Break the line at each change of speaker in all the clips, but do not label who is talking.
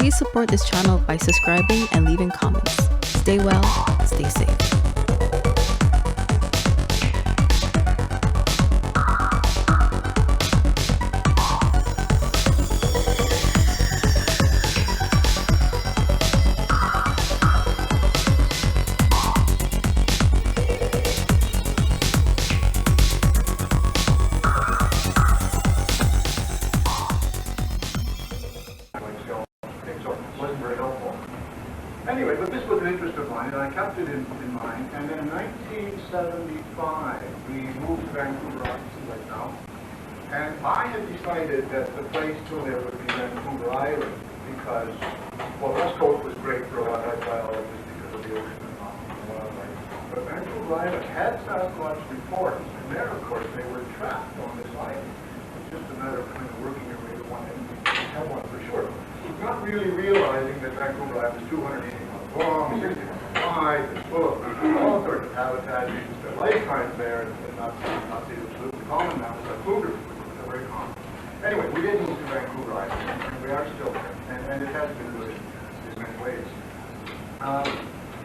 Please support this channel by subscribing and leaving comments. Stay well, stay safe.
Anyway, but this was an interest of mine, and I kept it in mind. And then in 1975, we moved to Vancouver, obviously, right now. And I had decided that the place to live would be Vancouver Island because, well, West Coast was great for a wildlife biologist because of the ocean and wildlife. But Vancouver Island had Sasquatch reports, and there, of course, they were trapped on this island. It's just a matter of kind of working your way to one end and have one for sure. Not really realizing that Vancouver Island is 280 miles long, 60 miles wide, it's full of all sorts of habitats, you can spend lifetimes there, and not the absolutely common now, it's like cougar, which is very common. Anyway, we did move to Vancouver Island, and we are still there, and it has been good in many ways.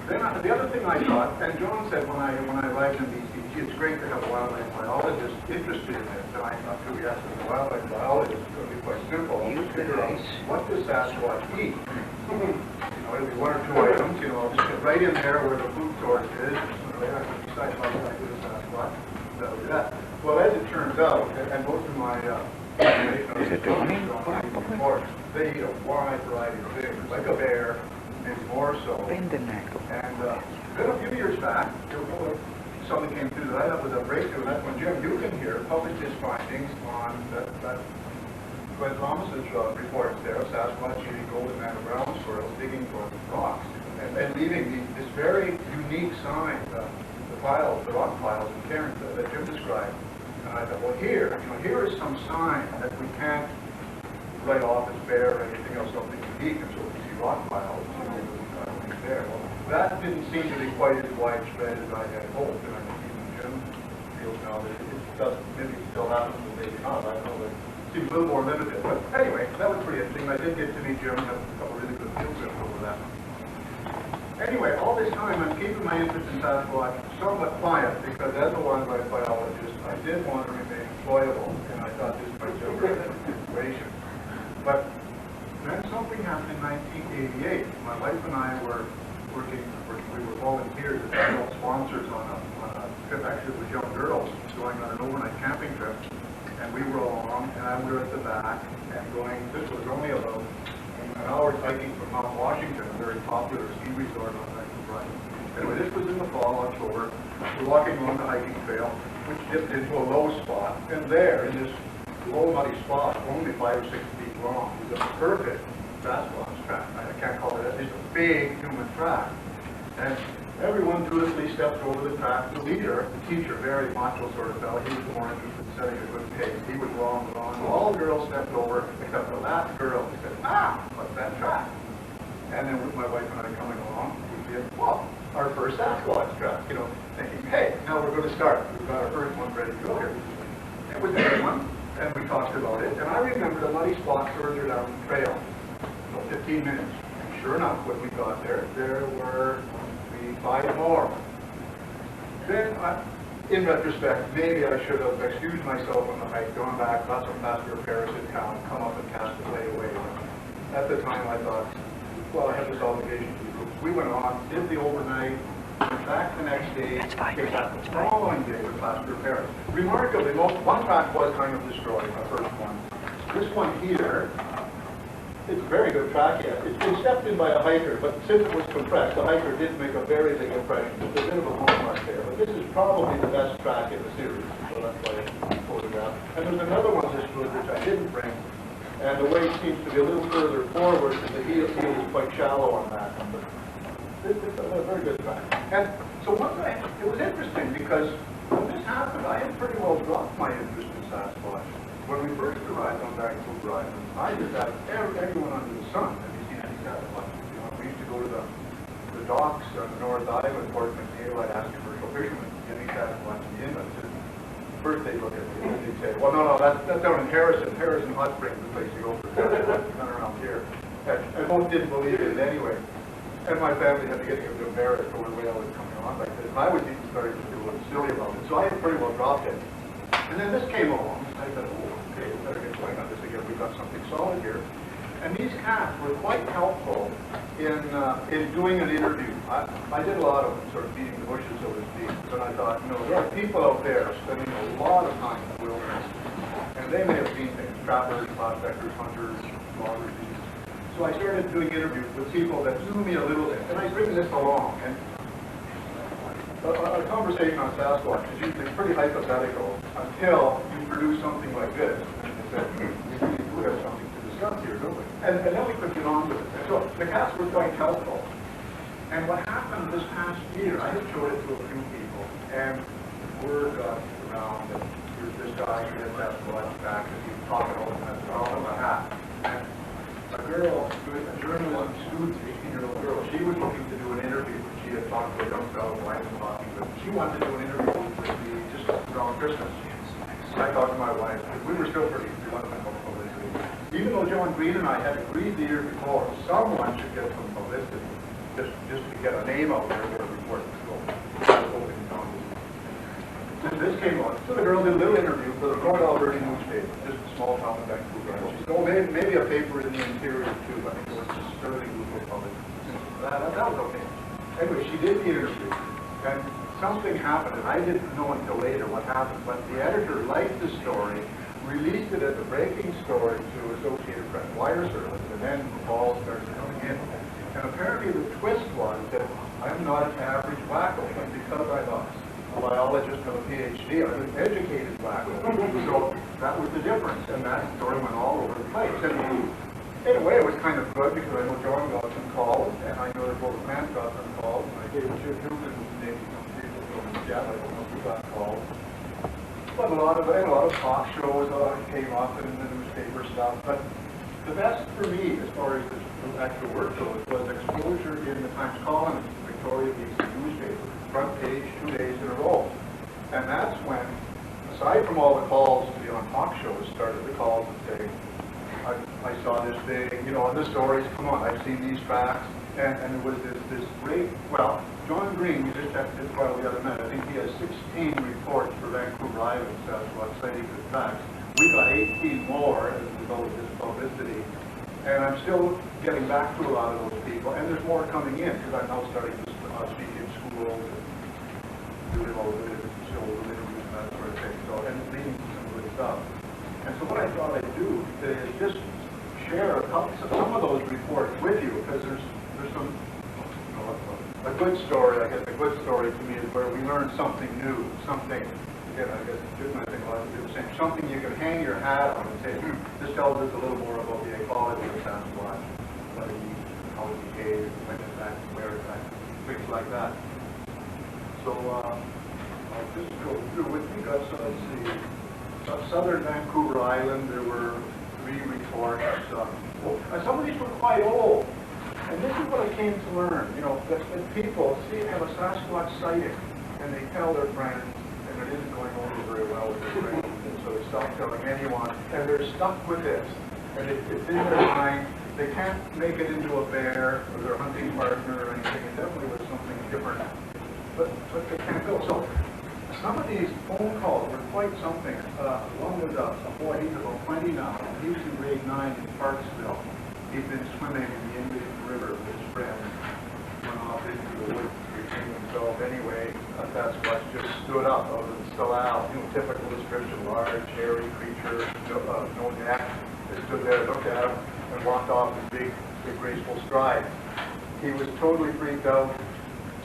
Then the other thing I thought, and John said when I arrived in BC, it's great to have a wildlife biologist interested in it, and I thought, too, yes, as a wildlife biologist, it's going to be quite simple. You figure out what does Sasquatch eat? You know, it'll be one or two items, you know, I'll just get right in there where the food source is, and I can decide if I like a Sasquatch, that'll do that. Well, as it turns out, and most of my reports, they eat a wide variety of things, like a bear, maybe more so.
Bindernagel.
And then a few years back, something came through that I thought was a breakthrough, and that's when Jim Dugan here published his findings on Glenn Thomas's reports there of Sasquatch eating golden manna brown squirrels digging for rocks and leaving this very unique sign, the piles, the rock piles in cairns that Jim described. And I thought, well, here is some sign that we can't write off as bear or anything else, something unique, and so we see rock piles, there. Well, that didn't seem to be quite as widespread as I had hoped, and I think even Jim feels now that it does, maybe it still happens, but maybe not. I don't know, but it seems a little more limited. But anyway, that was pretty interesting. I did get to meet Jim and have a couple really good field trips over that. Anyway, all this time I'm keeping my interest in Sasquatch somewhat quiet because as a wildlife biologist, I did want to remain employable, and I thought this might be a great situation. But then something happened in 1988. My wife and I were working, we were volunteers as adult sponsors on a trip, actually with young girls, going on an overnight camping trip. And we were along, and we were at the back, and going, this was only about an hour's hiking from Mount Washington, a very popular ski resort on Vancouver Island. Anyway, this was in the fall, October. We're walking along the hiking trail, which dipped into a low spot. And there, in this low muddy spot, only 5 or 6 feet long, was a perfect Sasquatch track. I can't call it that. It's a big human track. And everyone dutifully stepped over the track. The leader, the teacher, very macho sort of fellow, he was more interested in setting a good pace. He was long. All the girls stepped over, except the last girl. He said, what's that track? And then with my wife and I coming along, we did, our first Sasquatch track, you know, thinking, hey, now we're going to start. We've got our first one ready to go here. It was a good one, and we talked about it. And I remember the muddy spot further down the trail. 15 minutes. And sure enough, when we got there, there were 5 more. Then, in retrospect, maybe I should have excused myself on the hike, gone back, got some faster repairs in town, come up and cast the play away. At the time, I thought, well, I have this obligation to the group. We went on, did the overnight, went back the next day, came back the following day with faster repairs. Remarkably, one track was kind of destroyed, the first one. This one here, it's a very good track yet. It's been stepped in by a hiker, but since it was compressed, the hiker did make a very big impression. There's a bit of a bookmark there, but this is probably the best track in the series, so that's why I photographed. And there's another one this good which I didn't bring, and the weight seems to be a little further forward, because the heel is quite shallow on that one. But it's a very good track. And so one day, it was interesting, because when this happened, I had pretty well dropped my interest in Sasquatch. When we first arrived on Vancouver Island, I just asked everyone under the sun, have you seen any Sasquatch? You know, we used to go to the docks on the North Island, Port McNeil. I'd ask commercial fishermen, any Sasquatch in the inlet? First they'd look at me and they'd say, well, no, that's down in Harrison. Harrison Hot Springs is the place you go for Sasquatch. None around here. And most didn't believe it anyway. And my family had to get embarrassed over the way I was coming on like this. And I was even starting to feel a little silly about it. So I had pretty well dropped it. And then this came along. I said, oh, okay, we better get going on this again. We've got something solid here. And these cats were quite helpful in doing an interview. I did a lot of sort of beating the bushes, so to speak. And I thought, you know, there are people out there spending a lot of time in the wilderness. And they may have seen things, trappers, prospectors, hunters, loggers. So I started doing interviews with people that knew me a little bit. And I bring this along. And a conversation on Sasquatch is usually pretty hypothetical until you produce something like this. And you say, we really do have something to discuss here, don't we? And then we could get on with it. And so the cats were quite helpful. And what happened this past year, I had showed it to a few people, and word got around that there's this guy who had Sasquatch back, and he was talking all the time about a hat. And a girl, a journalist, student, 18-year-old girl, she was looking to do an interview. She had talked to a young fellow who I was talking with. She wanted to do an interview with me just around Christmas. I talked to my wife, because we were still pretty reluctant about publicity. Even though John Green and I had agreed the year before, someone should get some publicity, just to get a name out there where the report was going. So this came on. So the girl did a little interview for the North Alberta newspaper, just a small town in Vancouver. And she said, oh, maybe a paper in the interior too. I think it was just Sterling Local Public. That was okay. Anyway, she did the interview, and something happened, and I didn't know until later what happened, but the editor liked the story, released it as a breaking story to Associated Press wire service, and then the calls started coming in. And apparently the twist was that I'm not an average wacko, but because I'm a biologist with a PhD, I'm an educated wacko. So that was the difference, and that story went all over the place. And in a way, it was kind of good because I know John got some calls, and I know that both Grant got some calls, and I gave it to him and maybe some people from Jeff. I don't know if he got calls. But a lot of talk shows came up and the newspaper stuff. But the best for me, as far as the actual work goes, was exposure in the Times Column, Victoria BC newspaper, front page 2 days in a row. And that's when, aside from all the calls to be on talk shows, started the calls and say, I saw this thing, you know, and the stories, come on, I've seen these tracks, and it was this great, well, John Green, we just checked this file the other night, I think he has 16 reports for Vancouver Island, Sasquatch sightings and tracks. We got 18 more as a result of this publicity, and I'm still getting back to a lot of those people, and there's more coming in, because I'm now starting to speak in schools, and doing all the shows and interviews and that sort of thing, so, and leading to some good stuff. And so what I thought I'd do is just share some of those reports with you, because there's some, you know, a good story. I guess a good story to me is where we learn something new, something, again, I guess Jim and I think a lot of people are saying, something you can hang your hat on and say, this tells us a little more about the ecology of Sasquatch, what it eats, how it behaves, when it's active, where it's active, things like that. So I'll just go through with you guys. So let's see. Southern Vancouver Island, there were 3 reports. Some of these were quite old. And this is what I came to learn, you know, that people have a Sasquatch sighting, and they tell their friends, and it isn't going over very well with their friends, and so they stop telling anyone, and they're stuck with this. And it's in their mind, they can't make it into a bear, or their hunting partner, or anything. It definitely was something different. But they can't go. So some of these phone calls were quite something. One was a boy, he's about 20 now. He was in grade 9 in Parksville. He'd been swimming in the English River with his friend. Went off into the woods, retrieving himself. Anyway, a Sasquatch just stood up out of the salal. You know, typical description, large, hairy creature, no neck. They stood there, looked at him, and walked off in big, graceful strides. He was totally freaked out.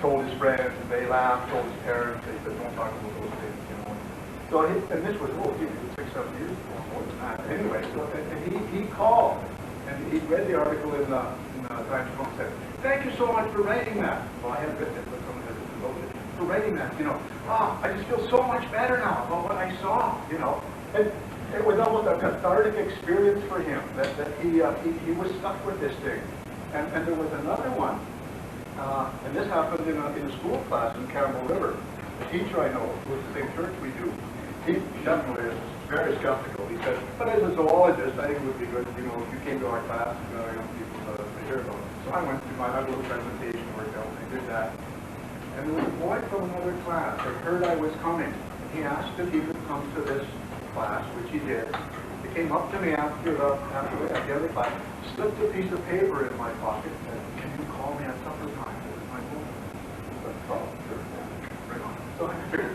Told his friends, and they laughed, told his parents, they said, don't talk about those things, you know. So, and this was, 6, 7 years ago, more than that. Anyway, so, and he called, and he read the article in the Times Post and said, thank you so much for writing that. Well, I hadn't written it, but someone had devoted it. For writing that, you know. I just feel so much better now about what I saw, you know. And it was almost a cathartic experience for him, that he was stuck with this thing. And there was another one. And this happened in a school class in Campbell River. The teacher I know, who was the same church we do, he definitely is very skeptical. He said, but as a zoologist, I think it would be good, you know, if you came to our class and got our young people to hear about it. So I went to my little presentation worked out, and I did that. And there was a boy from another class that heard I was coming. He asked if he could come to this class, which he did. He came up to me after the other class, slipped a piece of paper in my pocket, and said, "Can you call me at supper time?" It was my phone. I said, "Oh, sure, yeah, right on." So I figured,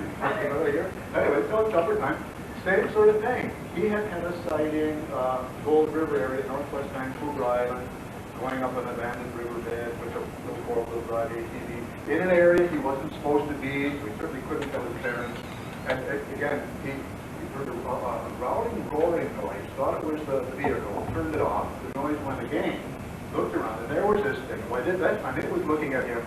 here. Anyway, so it's supper time. Same sort of thing. He had a sighting, Gold River area, northwest Vancouver Island, going up an abandoned riverbed with a little four-wheel drive ATV, in an area he wasn't supposed to be. We certainly couldn't tell his parents. And again, he heard a growling, roaring noise, thought it was the vehicle, turned it off. The noise went again, looked around, and there was this thing. Well, I did that time. It was looking at him,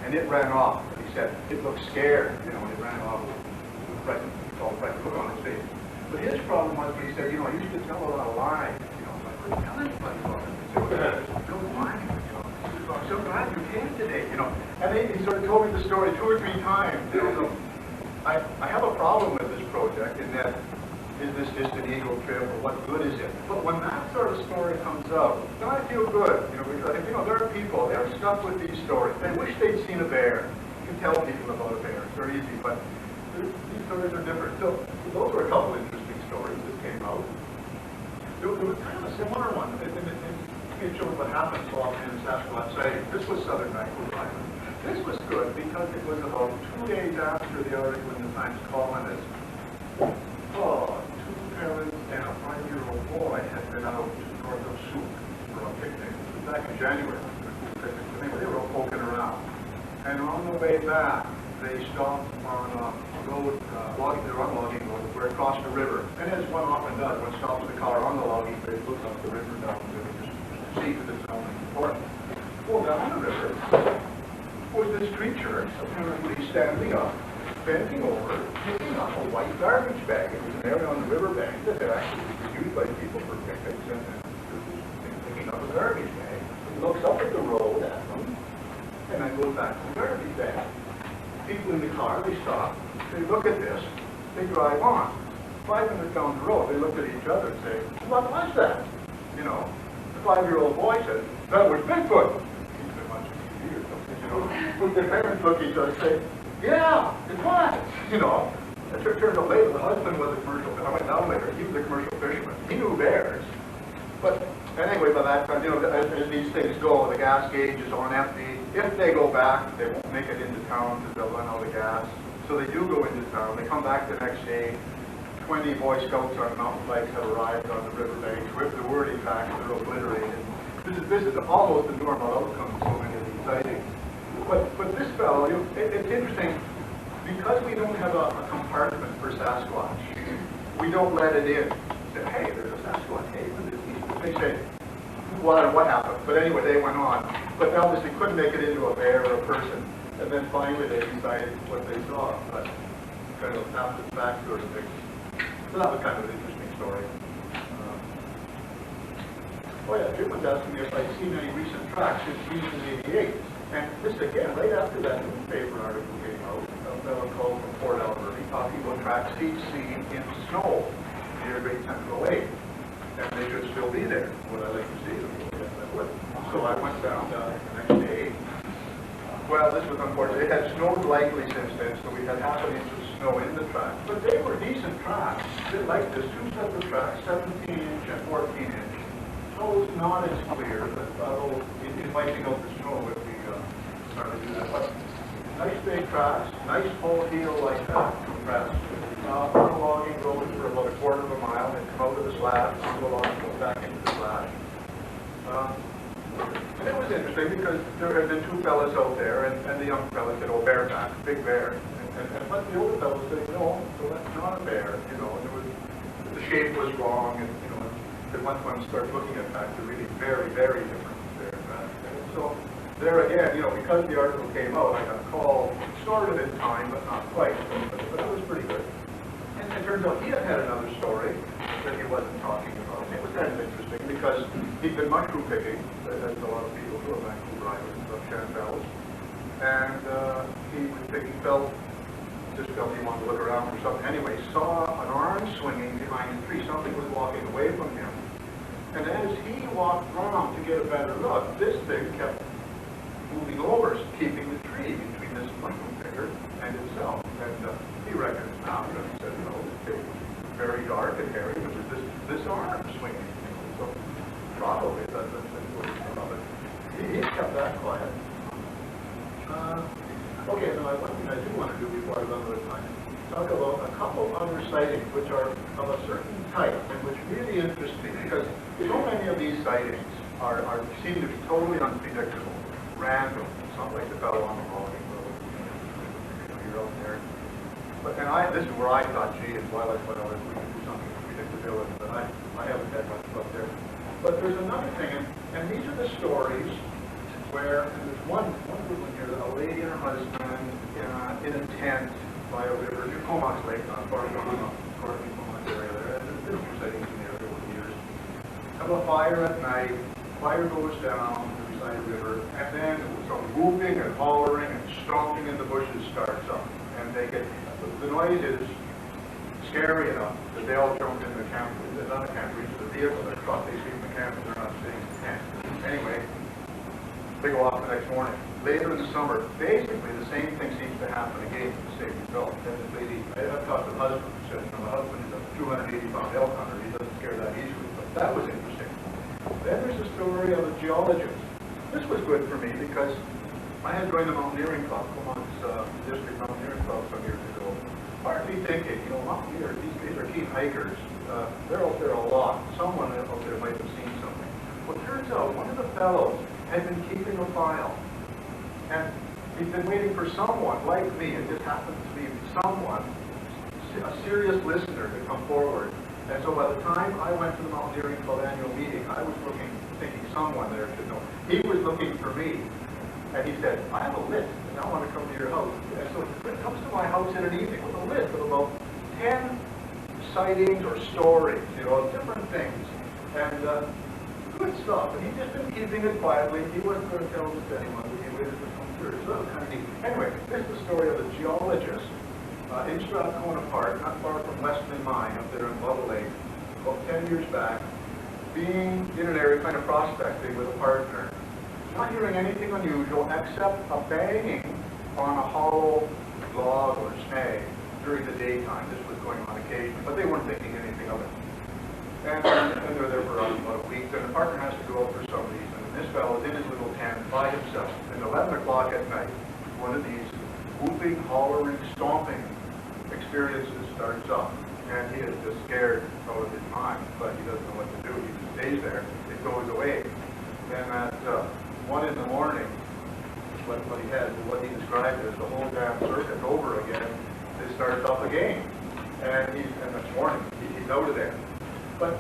and it ran off. He said it looked scared, and it ran off with frightened, all frightened look on his face. But his problem was, he said, I used to tell a lot of lies. I couldn't tell anybody about it. So, don't lie, I'm so glad you came today, And he sort of told me the story 2 or 3 times. So I have a problem with this project in that, is this just an ego trip, or what good is it? But when that sort of story comes out, then I feel good, because, there are people, they're stuck with these stories. They wish they'd seen a bear. You can tell people about a bear, it's very easy, but these stories are different. So those were a couple interesting stories that came out. There was kind of a similar one. It showed what happens so often in Sasquatch sighting. This was southern Vancouver Island. This was good because it was about 2 days after the article in the Times columnist. 2 parents and a 5-year-old boy had been out north of Souk for a picnic. It was back in January. They were all poking around. And on the way back, they stopped on a road, they were on a logging road, where it crossed the river. And as one often does, one stops the car on the logging bridge, looks up the river, down the river, just see if it's only important. Well, down the river was this creature, apparently standing up, bending over, picking up a white garbage bag. It was an area on the riverbank that had actually been used by people for picnics, and picking up a garbage bag. He looks up at the road at them, and then goes back to the garbage bag. People in the car, they stop, they look at this, they drive on. 5 minutes down the road, they look at each other and say, "What was that?" The 5-year-old boy said, "That was Bigfoot." He's been watching TV or something, But the parents look at each other and say, "Yeah, it was." It turns out later, the husband was a commercial, I went down later, he was a commercial fisherman. He knew bears. But anyway, by that time, as these things go, the gas gauge is on empty. If they go back, they won't make it into town because they'll run out of gas. So they do go into town. They come back the next day. 20 Boy Scouts on mountain bikes have arrived on the riverbank. With the wording back, they're obliterated. This is almost the normal outcome of so many of these sightings. But this fellow, it's interesting, because we don't have a compartment for Sasquatch, we don't let it in. Say, hey, there's a Sasquatch cave in this east. They say, well, what happened? But anyway, they went on. But they obviously couldn't make it into a bear or a person. And then finally they decided what they saw. But kind of after the fact sort of thing. So that was kind of an interesting story. Jim was asking me if I'd seen any recent tracks since season 88. And this again, right after that newspaper article came out, a fellow called from Port Alberta talking about tracks he'd seen in snow near Great Central Lake. And they should still be there. Would I like to see them? Yes, I would. So I went down the next day. Well, this was unfortunate. It had snowed lightly since then, so we had half an inch of snow in the tracks. But they were decent tracks. They like this, 2 separate tracks, 17-inch and 14-inch. So it's not as clear, but although it might take out the snow if we start to do that. But nice big tracks, nice full heel like that, compressed. On a logging road for about a 1/4 of a mile, and come out of the slash, go along and go back into the slash. And it was interesting because there had been 2 fellas out there, and the young fella said, "Oh, bear back, big bear." And but the older fellow said, "No, so that's not a bear." And there was, the shape was wrong, and and once one starts looking at that, they're really very, very different bear tracks. And so there again, because the article came out, I got a call sort of in time, but not quite. But it was pretty good. And it turns out he had another story that he wasn't talking about. It was kind of interesting because he'd been mushroom picking, as a lot of people do on Vancouver Island, Chantel's. And he was picking, just felt he wanted to look around for something. Anyway, saw an arm swinging behind a tree. Something was walking away from him. And as he walked around to get a better look, this thing kept moving over, keeping the tree between this pointing finger and itself. And he reckoned it's now, he said, it was very dark and hairy, but there's this arm swinging. So probably that's what he kept that quiet. Okay, now one thing I do want to do before I run out of time, talk about a couple other sightings which are of a certain type and which really interest me, because so many of these sightings seem to be totally unpredictable, random. It's not like the fellow on the logging road, you're out there. But this is where I thought, gee, as well as we can do something with predictability, but I haven't had much luck there. But there's another thing, and these are the stories where, and there's one good one here, a lady and her husband in a tent by a river near Comox Lake, not far from the Comox area there. And there's been sightings in the area over the years. Have a fire at night, fire goes down beside the river, and then some whooping and hollering and stomping in the bushes starts up. And they get, the noise is scary enough that they all jump in the camp. They're not a camp, reach the vehicle, they're caught, they sleep in the camp, and they're not staying in the tent. Anyway, they go off the next morning. Later in the summer, basically the same thing seems to happen again with the same result. And this lady, I've talked to the husband, who said, the husband is a 280-pound elk hunter, he doesn't scare that easily. But that was interesting. Then there's the story of a geologist. This was good for me because I had joined the mountaineering club, Comox District Mountaineering Club some years ago. Partly thinking, mountaineers, these are keen hikers. They're out there a lot. Someone out there might have seen something. Well, it turns out one of the fellows had been keeping a file. And he'd been waiting for someone like me, and this happened to be someone, a serious listener, to come forward. And so by the time I went to the Mountaineering Club annual meeting, I was thinking someone there should know. He was looking for me. And he said, I have a list, and I want to come to your house. And so he comes to my house in an evening with a list of about 10 sightings or stories, different things. And good stuff. And he'd just been keeping it quietly. He wasn't going to tell this to anyone. He waited for some period. So that was kind of neat. Anyway, this is the story of a geologist in Strathcona Park, not far from Westman Mine, up there in Bubble Lake, about 10 years back, being in an area kind of prospecting with a partner. Not hearing anything unusual except a banging on a hollow log or snag during the daytime. This was going on occasionally, but they weren't thinking anything of it. And they were there for about a week. Then the partner has to go out for some reason. And this fellow is in his little tent by himself. And 11 o'clock at night, one of these whooping, hollering, stomping experiences starts up. And he is just scared out of his mind, but he doesn't know what to do. He just stays there. It goes away. Then at 1 in the morning, what he described as the whole damn circuit over again, it starts up again. And this morning, he's out of there. But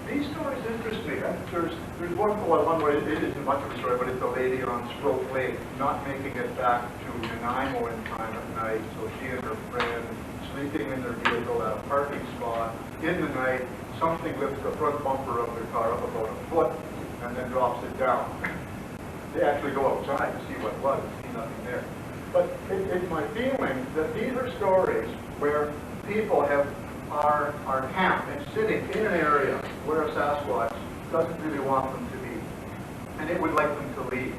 these stories interest me. There's one where it isn't much of a story, but it's a lady on Stroke Lake not making it back to Nanaimo in time at night. So she and her friend sleeping in their vehicle at a parking spot. In the night, something lifts the front bumper of their car up about a foot and then drops it down. They actually go outside to see what it was and see nothing there. But it's my feeling that these are stories where people are camped and sitting in an area where a Sasquatch doesn't really want them to be, and it would like them to leave.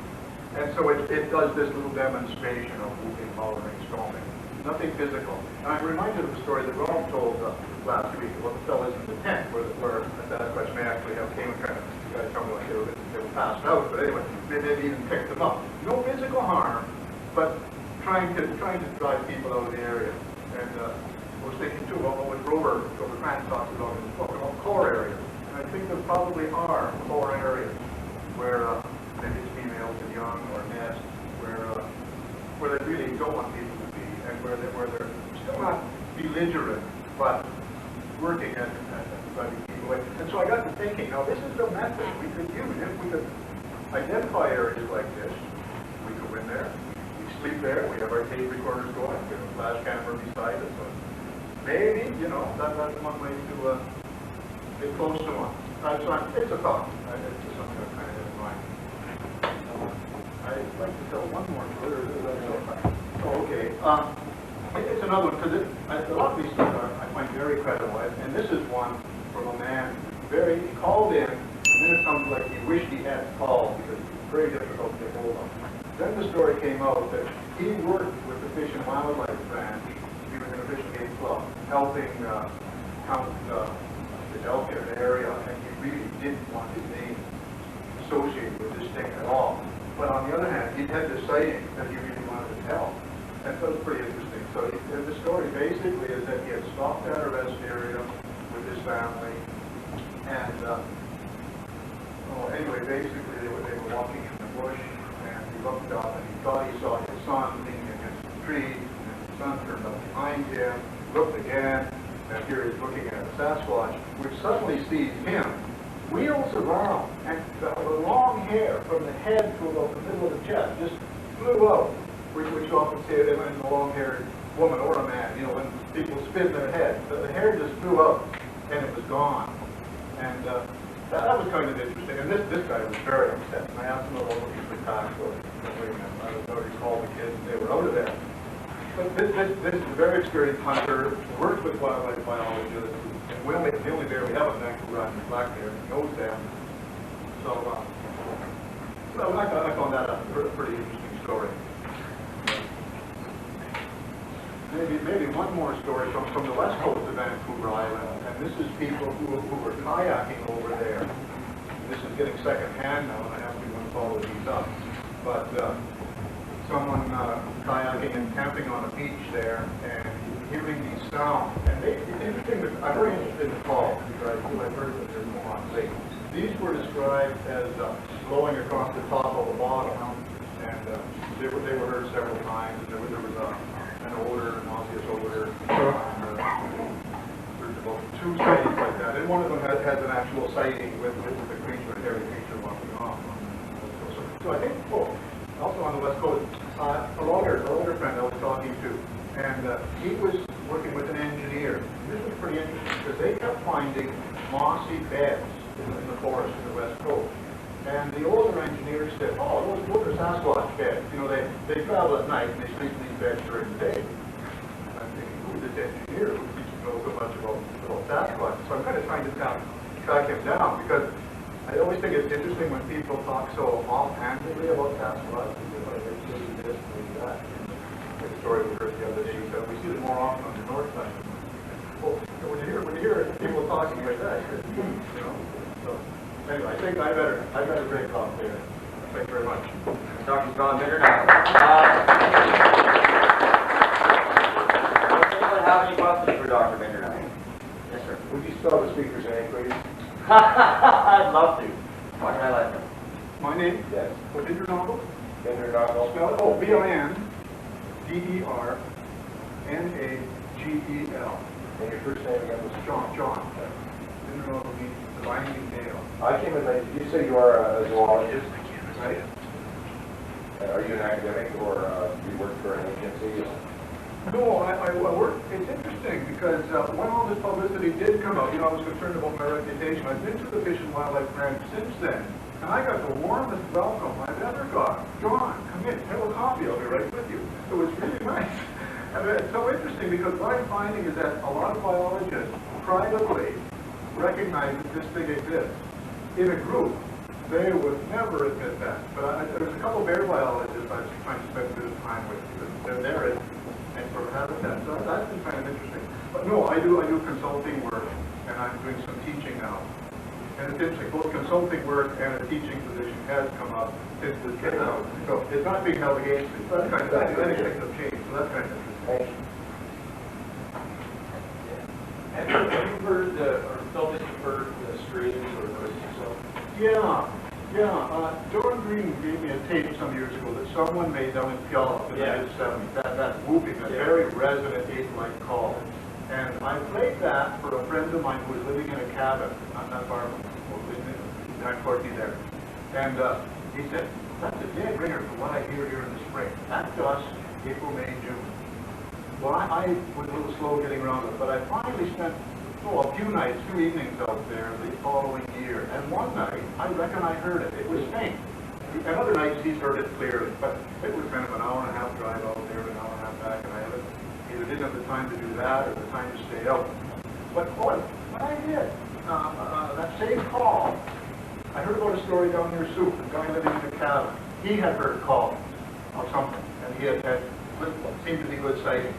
And so it does this little demonstration of whooping, hollering, stomping. Nothing physical. And I'm reminded of a story that Rob told last week about the fellas in the tent where a Sasquatch may actually have came and kind of, you guys tell me like they were passed out, but anyway, they didn't even pick them up. No physical harm, but trying to drive people out of the area. And I was thinking too about what Grover Grant talks about in his book about core areas. And I think there probably are core areas where maybe it's females and young or nests where they really don't want people to be, and where they're still not belligerent, but working at driving people away. And so I got to thinking, now this is the method we could use. If we could identify areas like this, we go in there, we sleep there, we have our tape recorders going, we have a flash camera beside us. So maybe, that's one way to get close to one. So it's a thought. It's just something I kind of have in mind. I'd like to tell one more story. Okay. It's another one, because a lot of these stories I find very credible. And this is one from a man who he called in, and then it sounds like he wished he hadn't called because it was very difficult to get hold of. Then the story came out that he worked with the Fish and Wildlife Branch. He was in a Fish and Game Club, helping count the elk in the area, and he really didn't want his name associated with this thing at all. But on the other hand, he had this sighting that he really wanted to tell. And so it was pretty interesting. So the story basically is that he had stopped at a rest area with his family, and anyway, basically they were walking in the bush, and he looked up and he thought he saw his son leaning against the tree, and his son turned up behind him, looked again, and here he's looking at a Sasquatch, which suddenly sees him, wheels around, and the long hair from the head to about the middle of the chest just flew out, which you often see it in a long-haired woman or a man, you know, when people spin their head. The hair just flew out, and it was gone. And that was kind of interesting. And this guy was very upset. And I asked him about looking for tax. So, wait a minute, I was already called the kids, and they were out of there. But this is a very experienced hunter, worked with wildlife biologists, and the only bear we have in Vancouver Island is black bear, and knows them. So I found that a pretty interesting story. Maybe one more story from the west coast of Vancouver Island, and this is people who were kayaking over there. And this is getting secondhand now, and I have to follow these up. But someone kayaking and camping on a beach there, and hearing these sounds. And I'm very interested in the calls, because I've heard that there's more on lake. These were described as blowing across the top of a bottle, and they were heard several times. And there was an odor, an nauseous odor. There's about 2 sightings like that. And one of them has an actual sighting with the creature, a hairy creature walking off. So I think, also on the west coast, a lawyer friend I was talking to, and he was working with an engineer. This was pretty interesting because they kept finding mossy beds in the forest in the west coast. And the older engineer said, those are Sasquatch beds. You know, they travel at night and they sleep in these beds during the day. And I'm thinking, who's this engineer who knows so much about Sasquatch? So I'm kind of trying to track him down, because I always think it's interesting when people talk so offhandedly about Sasquatch, because like they do this, they do that. Like the story we heard the other day, so we see it more often on the north side. Well, when you hear people talking like that, you know. So anyway, I think I better break off there. Thank you very much.
Dr. John Bindernagel. Does anyone have any questions for Dr. Bindernagel? Yes, sir.
Would you spell the speaker's name, please?
I'd love to. Why can I let them?
My name?
Yes.
What did your novel?
Bindernagel.
Spell it? Oh, Bindernagel.
And your first name again was
John. Bindernagel means the binding nail.
I came in late. Did you say you are a zoologist?
Right?
Are you an academic, or do you work for an agency?
No, I work. It's interesting because when all this publicity did come out, you know, I was concerned about my reputation. I've been to the Fish and Wildlife Branch since then, and I got the warmest welcome I've ever got. John, come in, have a coffee. I'll be right with you. It was really nice. And it's so interesting because what I'm finding is that a lot of biologists privately recognize that this thing exists. In a group, they would never admit that. But there's a couple of bear biologists I was trying to spend a bit of time with. They're there and sort of habitat. So that's been kind of interesting. But no, I do consulting work, and I'm doing some teaching now. And it's interesting, both consulting work and a teaching position has come up since this came out. So it's not being held against me. So that's kind of, many things have changed. So that's kind of interesting.
Have you heard or felt that you've heard the screams or noises yourself?
Yeah. John Green gave me a tape some years ago that someone made down in Puyallup in the mid-70s. That whooping, that very resonant ape-like call. And I played that for a friend of mine who was living in a cabin, not far from behind Corky there. And he said, that's a dead ringer from what I hear here in the spring. That's us, April, May, June. Well, I was a little slow getting around it, but I finally spent a few nights, 2 evenings out there the following year. And one night, I reckon I heard it. It was faint. And other nights, he's heard it clearly. But it was kind of an hour and a half drive out there, an hour and a half back, and I either didn't have the time to do that or the time to stay out. But boy, when I did, I that same call, I heard about a story down near Sioux, a guy living in a cabin. He had heard a call of something, and he had what seemed to be good sighting.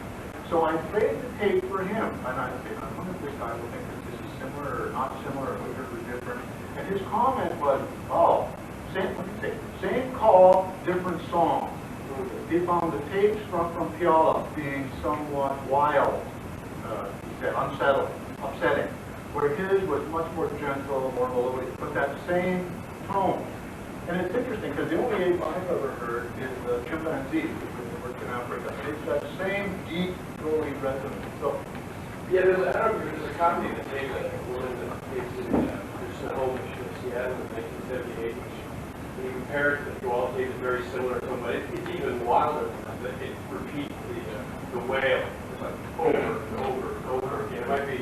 So I played the tape for him, and I wonder if this guy will think that this is similar or not similar, or whether it was different. And his comment was, oh, same call, different song. He found the tapes from Piala being somewhat wild, he said, unsettled, upsetting, where his was much more gentle, more melodious, but that same tone. And it's interesting, because the only ape I've ever heard is the chimpanzee, which works in Africa. It's that same deep, rolling resonance. So,
Yeah, there's a copy of the tape that Linda takes to the home issue in Seattle in 1978, which when you compare it to all tapes, is very similar to them, but it's even wilder. It repeats the wail like over and over and over again. It might be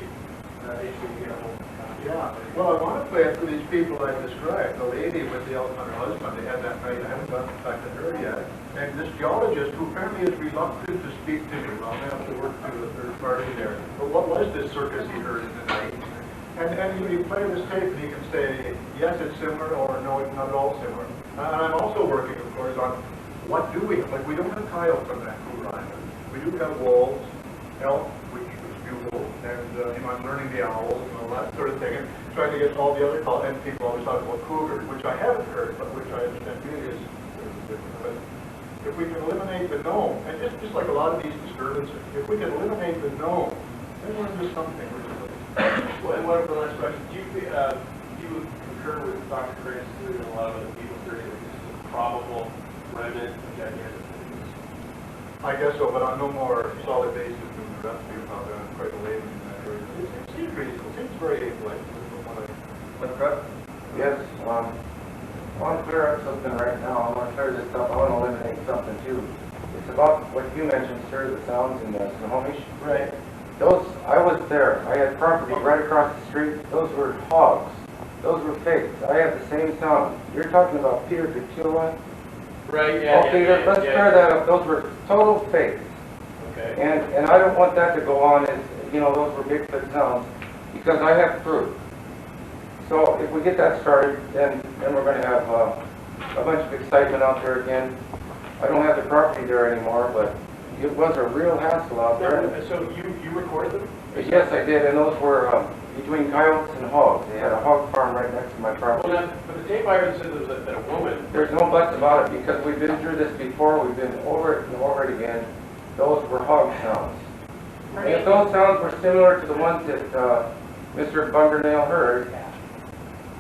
interesting to get a whole copy.
yeah. Well, I want to play it for these people I described. The lady with the elk on her husband, they had that night. I haven't gotten back to her yet. And this geologist, who apparently is reluctant to speak to me, well, I have to work through the third party there. But what was this circus he heard in the night? And you play this tape and you can say, yes, it's similar, or no, it's not at all similar. And I'm also working, of course, on what do we have? Like, we don't have coyotes on Vancouver Island. We do have wolves, elk, which is bugle, and I'm learning the owls and all that sort of thing, and trying to get all the other calls. And people always talk about cougars, which I haven't heard, but which I understand really is different. But if we can eliminate the known, and just like a lot of these disturbances, if we can eliminate the known, then we're into something.
Well, and one of the last questions, do you concur with Dr. Chris and a lot of other people theory that this is a probable remnant of gigantic things?
I guess so, but on no more solid basis than the rest of you found out. I'm quite a layman in that area. It seems reasonable. It seems very ape-like from what I...
Yes, I want to clear up something right now. I want to clear this up. I want to eliminate something too. It's about what you mentioned, sir, the sounds in the Snohomish.
Right.
Those, I was there. I had property right across the street. Those were hogs. Those were fakes. I had the same sound. You're talking about Peter Kachula?
Right, yeah.
Okay, let's clear that up. Those were total fakes.
Okay.
And I don't want that to go on as, you know, those were Bigfoot sounds, because I have proof. So if we get that started, then we're going to have a bunch of excitement out there again. I don't have the property there anymore, but it was a real hassle out there.
So you recorded them?
Yes, I did, and those were between coyotes and hogs. They had a hog farm right next to my property.
Well, but the tape I heard said that a woman...
There's no buts about it, because we've been through this before. We've been over it and over it again. Those were hog sounds. And if those sounds were similar to the ones that Mr. Bindernagel heard,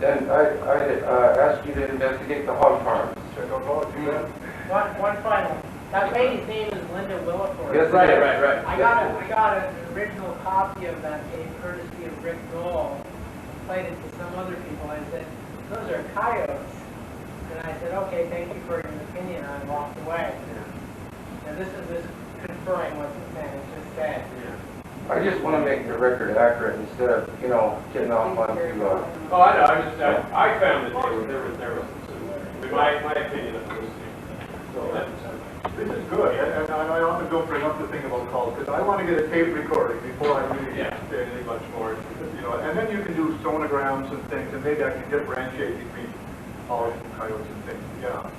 then I ask you to investigate the hog farms.
One final. That lady's name is Linda Williford.
Yes,
Right.
I got an original copy of that tape courtesy of Rick Dole. Played it to some other people. I said, those are coyotes. And I said, okay, thank you for your opinion. I walked away. Now this is confirming what the man has just said.
I just want to make the record accurate instead of, you know, getting off onto...
Oh, I know. I found that there was some, my opinion of this. So
This is good, and I often don't bring up the thing about calls, because I want to get a tape recording before I really say anything much more. You know, and then you can do sonograms and things, and maybe I can differentiate between hogs and coyotes and things. Yeah.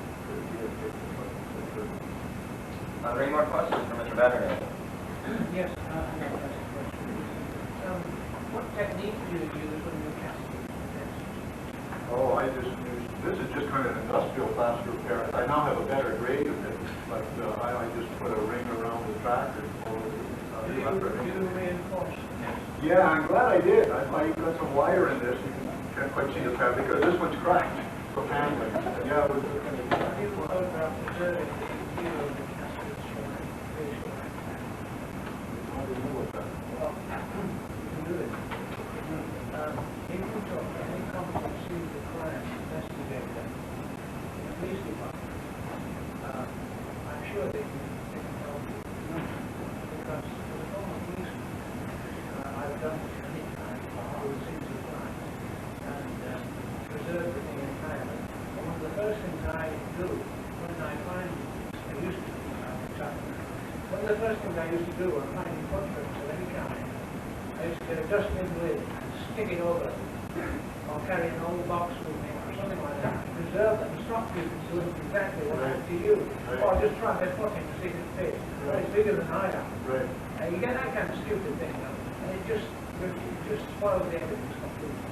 Are there any more questions for Mr. Bindernagel?
Yes, I have a question. What technique do you use when you cast this?
Oh, I just use, this is just kind of an industrial plaster repair. I now have a better grade of it, but I just put a ring around the track and
Do you reinforce?
yeah, I'm glad I did. I got some wire in this. You can't quite see the pad because this one's cracked from handling. Yeah, it was kind of...
Have you photographed the journey that you feel the caskets from facial impact?
How do you know what that?
Well, you can do it. If you talk to any competent the crime investigator in the police department, I'm sure they can help you. Because as a former policeman, I've done this many times, all the things of crime, and preserved the thing entirely. And one of the first things I do when I find, I used to do, one of the first things I used to do when finding footprints of any kind, I used to get a dustbin lid and stick it over or carry an old box with me or something like that, preserve them, stop people to look exactly what happened to you, or just try their foot in to see if it fits. It's bigger than I am.
Right.
You get that kind of stupid thing, and it just spoils the evidence completely.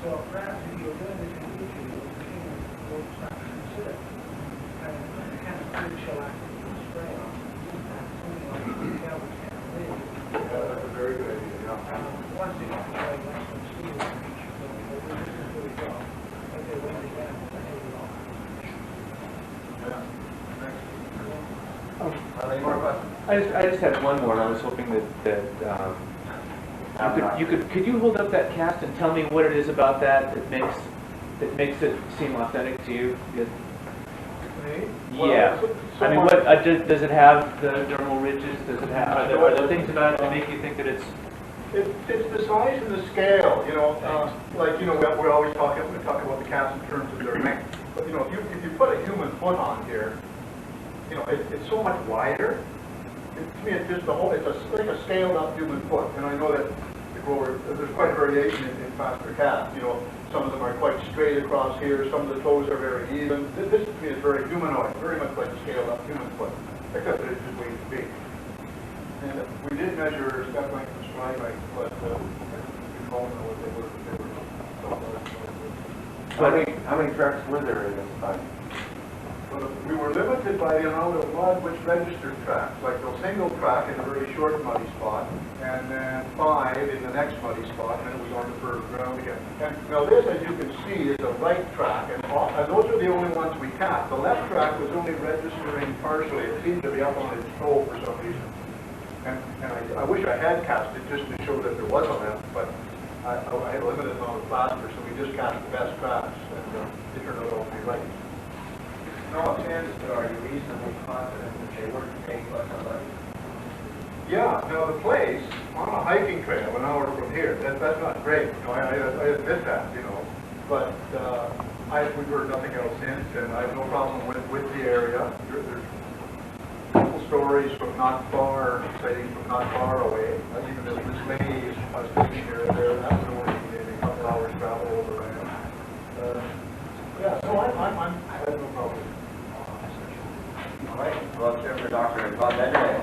So perhaps if you're doing this in the future, you'll start to consider the kind of crucial act that you spray on, something like garbage can lid.
That's a very good idea, yeah.
Once it gets very less than steel, this is where we go. But they went again with a heavy lock.
Yeah. Thanks.
Any more questions?
I just had one more, and I was hoping could you hold up that cast and tell me what it is about that makes it seem authentic to you? Yeah. I mean, what does it have? The dermal ridges? Does it have? Are there things about it that make you think that it's?
It's the size and the scale, you know, like, you know, we always talk about the cats in terms of their length. But, you know, if you put a human foot on here, you know, it's so much wider. To me, it's just it's like a scaled up human foot. And I know that there's quite a variation in faster cats. You know, some of them are quite straight across here, some of the toes are very even. This to me is very humanoid, very much like a scaled up human foot, except that it's just way too big. And we did measure step length and stride length, but we call them what they were.
How many tracks were there in this time?
But we were limited by the amount of mud which registered tracks, like they'll single track in a very short muddy spot, and then 5 in the next muddy spot, and then we go on to first ground again. And now this, as you can see, is a right track, and those are the only ones we cast. The left track was only registering partially. It seemed to be up on its toe for some reason. And I wish I had cast it just to show that there was a left, but I had a limited amount of plaster, so we just cast the best tracks, and they turned out all to be right.
No chances, but are you reasonably confident that they were made by somebody?
Yeah, now the place, on a hiking trail, an hour from here, that's not great. You know, I admit that, you know. But we've heard nothing else since, and I have no problem with the area. There's couple stories from not far, sightings from not far away. Even this lady I was thinking here and there, that would only be maybe a couple hours travel over there. Yeah, so I have no problem.
All right, well, it's for Dr. Bindernagel.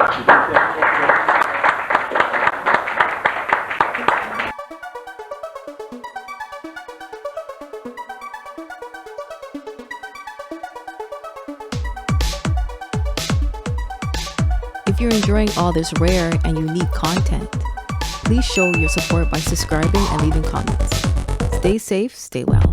If you're enjoying all this rare and unique content, please show your support by subscribing and leaving comments. Stay safe, stay well.